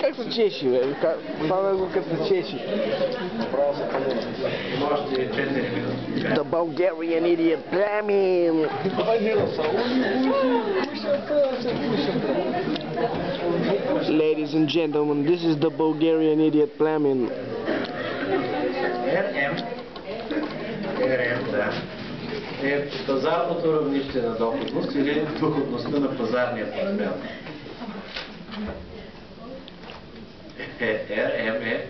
Как се чеши, бе? Хвана го като се чеши. The Bulgarian idiot Plamin! Ladies and gentlemen, this is the Bulgarian idiot Plamin. РМ, да, е пазарното равнище на доходност или доходността на пазарния портфел. РМ е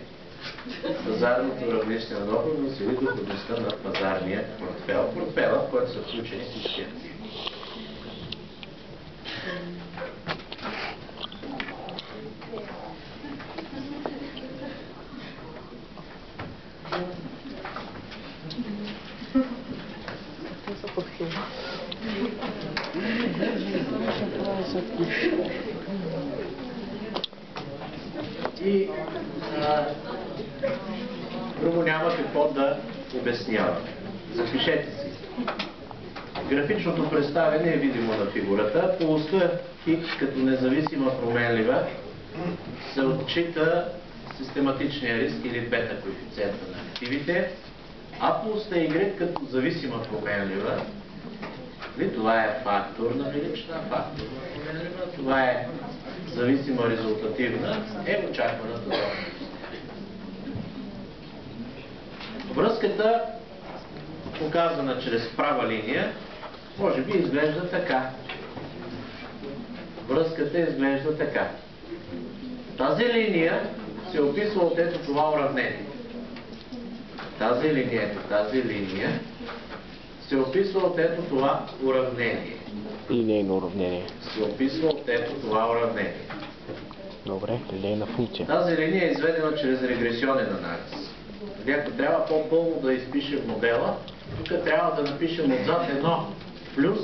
пазарното равнище на доходност или доходността на пазарния портфел. Портфела, в който са включени всички активи. И друго няма какво да обяснява. Запишете си. Графичното представяне е видимо на фигурата. Полостта Х като независима променлива се отчита систематичния риск или бета коефициента на активите, а полостта Y като зависима променлива, това е фактор на величина, фактор на променлива, това е зависима резултативна, е очакваната доходност. Връзката, показана чрез права линия, може би изглежда така. Връзката изглежда така. Тази линия се описва от ето това уравнение. Тази линия се описва от ето това уравнение. Линейно уравнение. Се описва от ето това уравнение. Добре, линейна функция. Тази линия е изведена чрез регресионен анализ. Ако трябва по-пълно да изпишем модела, тук трябва да напишем отзад едно плюс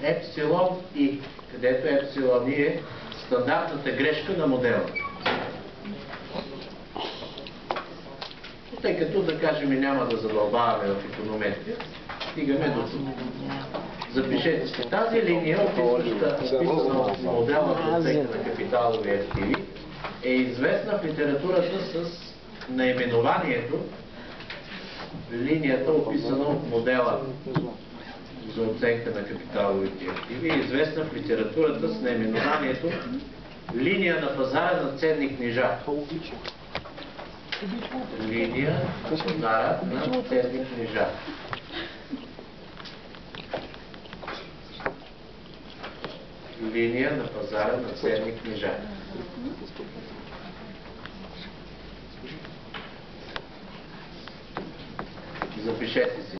епсилон и, където епсилон и е стандартната грешка на модела. Тъй като, да кажем, няма да задълбаваме в иконометрия, стигаме до тук. Запишете си. Тази линия, описваща модела на оценка на капиталови активи, е известна в литературата с наименованието, линията, описана от модела за оценка на капиталовите активи, е известна в литературата с наименованието линия на пазара на ценни книжа. Линия на пазара на ценни книжа. Линия на пазара на ценни книжа. Запишете си.